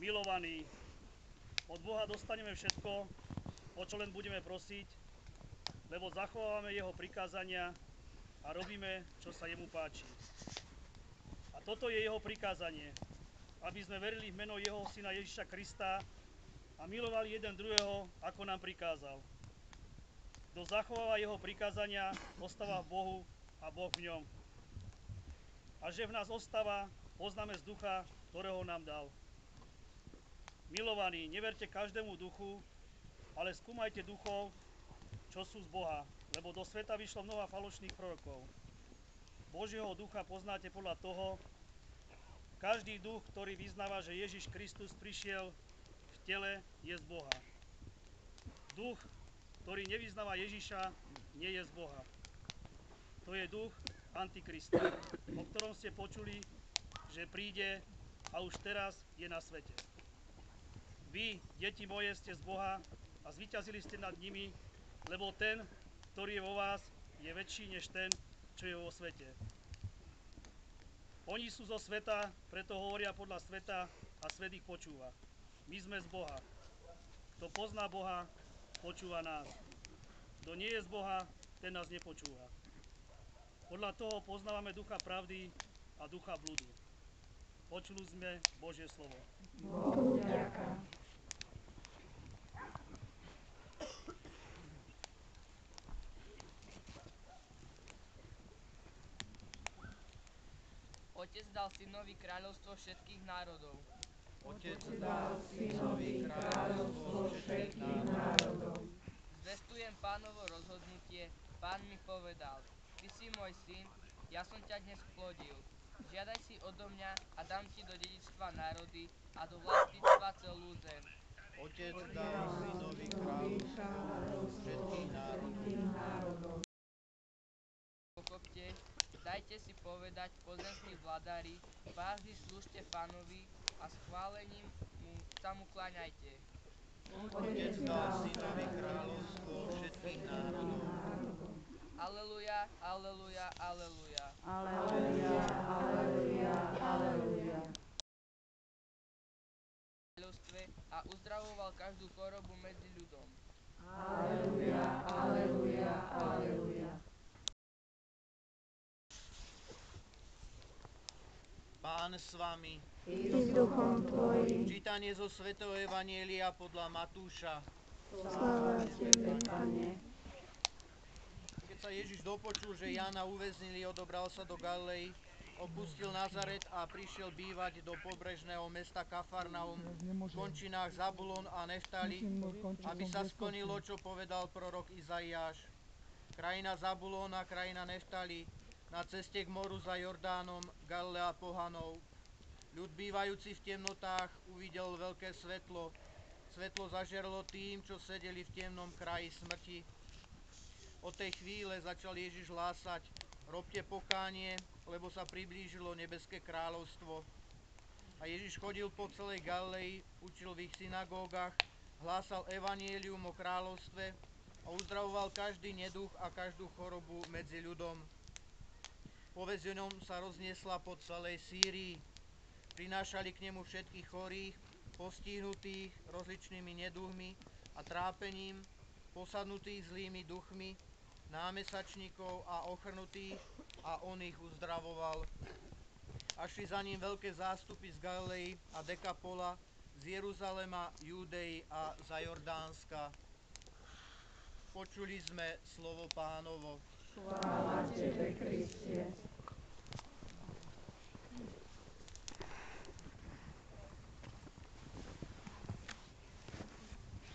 Milovaní, od Boha dostaneme všetko, o čo len budeme prosiť, lebo zachovávame Jeho prikázania a robíme, čo sa Jemu páči. A toto je Jeho prikázanie, aby sme verili v meno Jeho Syna Ježiša Krista a milovali jeden druhého, ako nám prikázal. Kto zachováva Jeho prikázania, ostáva v Bohu a Boh v ňom. A že v nás ostáva, poznáme z ducha, ktorého nám dal. Milovaní, neverte každému duchu, ale skúmajte duchov, čo sú z Boha, lebo do sveta vyšlo mnoho falošných prorokov. Božieho ducha poznáte podľa toho, každý duch, ktorý vyznáva, že Ježiš Kristus prišiel v tele, je z Boha. Duch, ktorý nevyznáva Ježiša, nie je z Boha. To je duch Antikrista, o ktorom ste počuli, že príde a už teraz je na svete. Vy, deti moje, ste z Boha a zvíťazili ste nad nimi, lebo ten, ktorý je vo vás, je väčší než ten, čo je vo svete. Oni sú zo sveta, preto hovoria podľa sveta a svet ich počúva. My sme z Boha. Kto pozná Boha, počúva nás. Kto nie je z Boha, ten nás nepočúva. Podľa toho poznávame ducha pravdy a ducha blúdu. Počuli sme Božie slovo. Bohu ďaká. Otec dal synovi kráľovstvo všetkých národov. Otec dal synovi kráľovstvo všetkých národov. Zvestujem Pánovo rozhodnutie, Pán mi povedal, ty si môj syn, ja som ťa dnes plodil. Žiadaj si odo mňa a dám ti do dedičstva národy a do vlastníctva celú zem. Otec dal synovi kráľovstvo všetkých národov. Pochopte, dajte si povedať pozemskí vladári, páži slúžte Pánovi a schválením sa mu kláňajte. Otec dal synovi kráľovstvo všetkých národov. Aleluja, aleluja, aleluja. Aleluja, aleluja, aleluja. A uzdravoval každú chorobu medzi ľudom. Aleluja, aleluja, aleluja. Pán s vami. I s duchom tvojim. Čítanie zo svätého Evanjelia podľa Matúša. Sláva tebe, Pane. Keď sa Ježiš dopočul, že Jána uväznili, odobral sa do Galilei, opustil Nazaret a prišiel bývať do pobrežného mesta Kafarnaum v končinách Zabulon a Neftali, aby sa splnilo, čo povedal prorok Izaiáš. Krajina Zabulóna, krajina Neftali, na ceste k moru za Jordánom, Galilea pohanov. Ľud bývajúci v temnotách uvidel veľké svetlo. Svetlo zažiarilo tým, čo sedeli v temnom kraji smrti. Od tej chvíle začal Ježiš hlásať, robte pokánie, lebo sa priblížilo nebeské kráľovstvo. A Ježiš chodil po celej Galilei, učil v ich synagógach, hlásal evanjelium o kráľovstve a uzdravoval každý neduch a každú chorobu medzi ľudom. Povesť o ňom sa rozniesla po celej Sýrii. Prinášali k nemu všetkých chorých, postihnutých rozličnými neduhmi a trápením, posadnutých zlými duchmi, námesačníkov a ochrnutých, a on ich uzdravoval. A šli za ním veľké zástupy z Galilei a Dekapola, z Jeruzalema, Júdei a za Jordánska. Počuli sme slovo Pánovo. Sláva tebe, Kriste.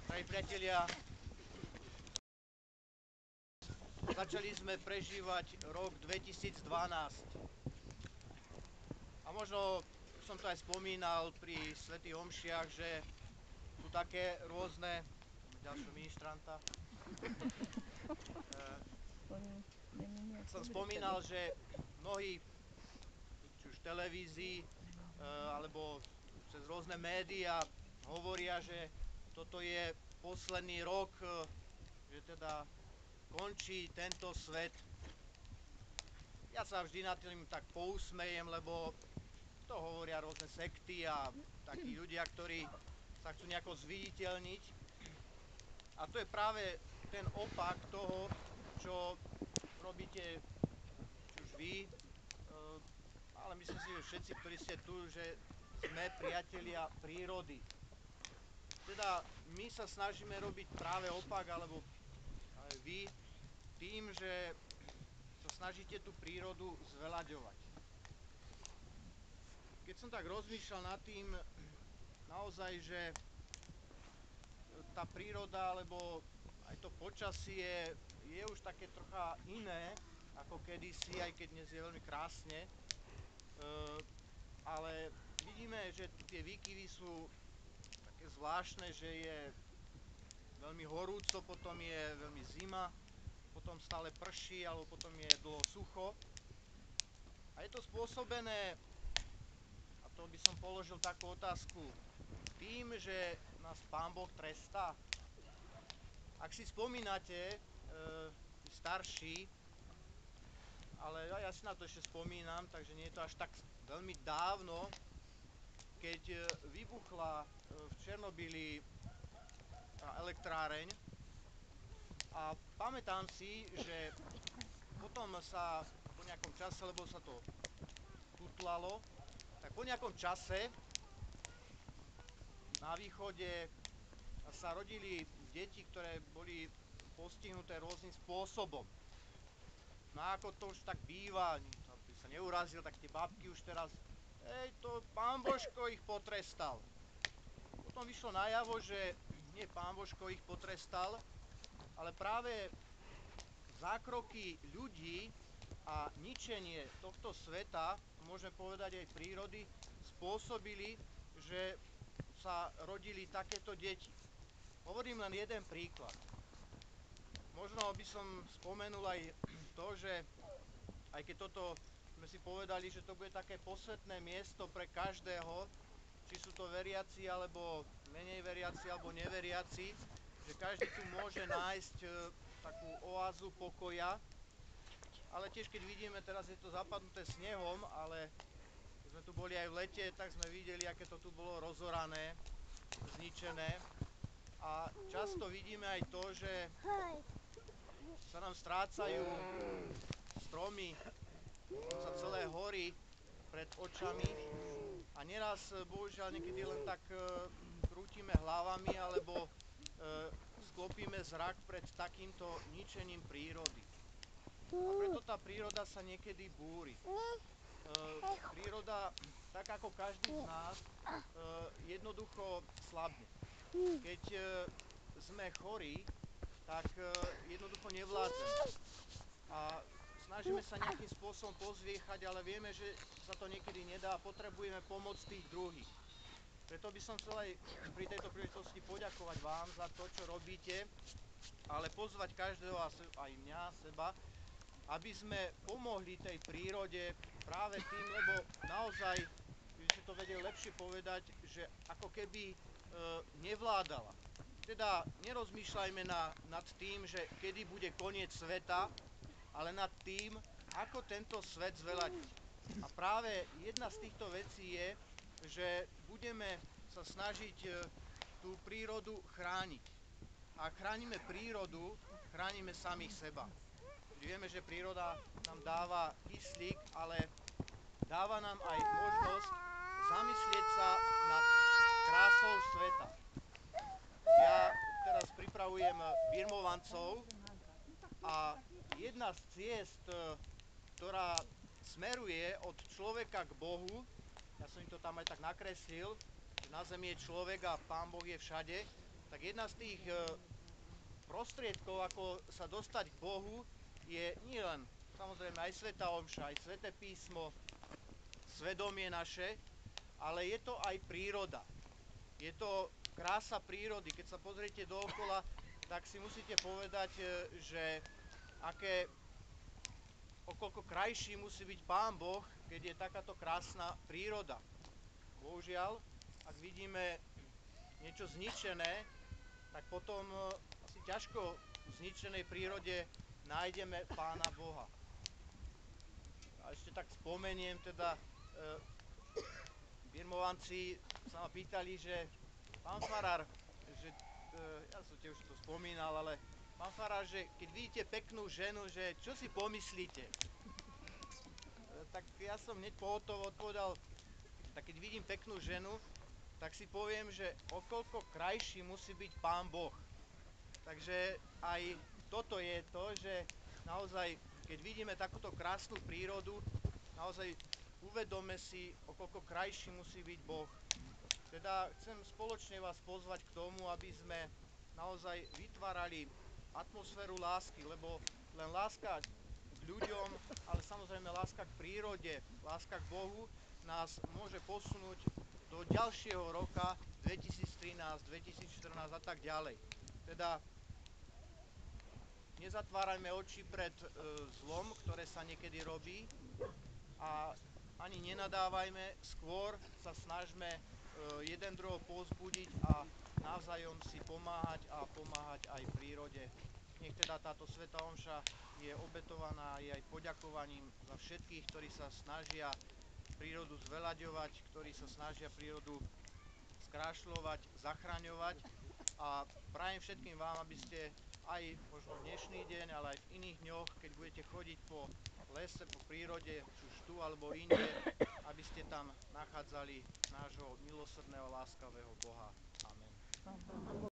Drahí priatelia, začali sme prežívať rok 2012. A možno som to aj spomínal pri svätých omšiach, že sú také rôzne, ďalšieho ministranta, som spomínal, že mnohí, či už v televízii, alebo cez rôzne médiá hovoria, že toto je posledný rok, že teda končí tento svet. Ja sa vždy nad tým tak pousmejem, lebo To hovoria rôzne sekty a takí ľudia, ktorí sa chcú nejako zviditeľniť. A to je práve ten opak toho, čo robíte či už vy, ale myslím si, že všetci, ktorí ste tu, že sme priatelia prírody. Teda my sa snažíme robiť práve opak, alebo aj vy, tým, že sa snažíte tú prírodu zvelaďovať. Keď som tak rozmýšľal nad tým, naozaj, že tá príroda, alebo aj to počasie je už také trocha iné, ako kedysi, aj keď dnes je veľmi krásne. Ale vidíme, že tie výkyvy sú také zvláštne, že je veľmi horúco, potom je veľmi zima, potom stále prší, alebo potom je dlho sucho. A je to spôsobené, a to by som položil takú otázku, tým, že nás Pán Boh trestá. Ak si spomínate, tí starší, ale ja si na to ešte spomínam, takže nie je to až tak veľmi dávno, keď vybuchla v Černobyli tá elektráreň a pamätám si, že potom sa po nejakom čase, lebo sa to tutlalo, tak po nejakom čase na východe sa rodili deti, ktoré boli postihnuté rôznym spôsobom. No a ako to už tak býva, aby sa neurazil, tak tie babky už teraz, to Pán Božko ich potrestal. Potom vyšlo najavo, že nie Pán Božko ich potrestal, ale práve zákroky ľudí a ničenie tohto sveta, môžeme povedať aj prírody, spôsobili, že sa rodili takéto deti. Hovorím len jeden príklad. Možno by som spomenul aj to, že aj keď toto sme si povedali, že to bude také posvätné miesto pre každého, či sú to veriaci, alebo menej veriaci, alebo neveriaci, že každý tu môže nájsť takú oázu pokoja, ale tiež keď vidíme, teraz je to zapadnuté snehom, ale keď sme tu boli aj v lete, tak sme videli, aké to tu bolo rozorané, zničené. A často vidíme aj to, že sa nám strácajú stromy, sa celé hory pred očami a neraz, bohužiaľ, niekedy len tak krútime hlavami alebo sklopíme zrak pred takýmto ničením prírody. A preto tá príroda sa niekedy búri. Príroda, tak ako každý z nás, jednoducho slabne. Keď sme chorí, tak jednoducho nevládzeme. A snažíme sa nejakým spôsobom pozviechať, ale vieme, že sa to niekedy nedá a potrebujeme pomoc tých druhých. Preto by som chcel aj pri tejto príležitosti poďakovať vám za to, čo robíte, ale pozvať každého, aj mňa, seba, aby sme pomohli tej prírode práve tým, lebo naozaj, by ste to vedeli lepšie povedať, že ako keby nevládala. Teda nerozmýšľajme nad tým, že kedy bude koniec sveta, ale nad tým, ako tento svet zveladiť. A práve jedna z týchto vecí je, že budeme sa snažiť tú prírodu chrániť. A ak chránime prírodu, chránime samých seba. Vieme, že príroda nám dáva kyslík, ale dáva nám aj možnosť zamyslieť sa nad krásou sveta. Ja teraz pripravujem birmovancov a jedna z ciest, ktorá smeruje od človeka k Bohu, ja som im to tam aj tak nakreslil, že na zemi je človek a Pán Boh je všade, tak jedna z tých prostriedkov, ako sa dostať k Bohu, je nielen samozrejme aj svätá omša, aj sväté písmo, svedomie naše, ale je to aj príroda. Je to krása prírody. Keď sa pozriete dookola, tak si musíte povedať, že okoľko krajší musí byť Pán Boh, keď je takáto krásna príroda. Bohužiaľ, ak vidíme niečo zničené, tak potom asi ťažko v zničenej prírode nájdeme Pána Boha. A ešte tak spomeniem, teda birmovanci sa ma pýtali, že pán farár, že ja som tiež to spomínal, ale pán farár, že keď vidíte peknú ženu, že čo si pomyslíte? Tak ja som hneď pohotovo odpovedal, tak keď vidím peknú ženu, tak si poviem, že o koľko krajší musí byť Pán Boh. Takže aj toto je to, že naozaj, keď vidíme takúto krásnu prírodu, naozaj uvedome si, o koľko krajší musí byť Boh. Teda chcem spoločne vás pozvať k tomu, aby sme naozaj vytvárali atmosféru lásky, lebo len láska k ľuďom, ale samozrejme láska k prírode, láska k Bohu nás môže posunúť do ďalšieho roka 2013, 2014 a tak ďalej. Teda nezatvárajme oči pred zlom, ktoré sa niekedy robí a ani nenadávajme, skôr sa snažme jeden druhého povzbudiť a navzájom si pomáhať a pomáhať aj prírode. Nech teda táto svätá omša je obetovaná, je aj poďakovaním za všetkých, ktorí sa snažia prírodu zveľaďovať, ktorí sa snažia prírodu skrášľovať, zachraňovať a prajem všetkým vám, aby ste aj možno dnešný deň, ale aj v iných dňoch, keď budete chodiť po lese, po prírode, či už tu alebo inde, aby ste tam nachádzali nášho milosrdného, láskavého Boha. Amen.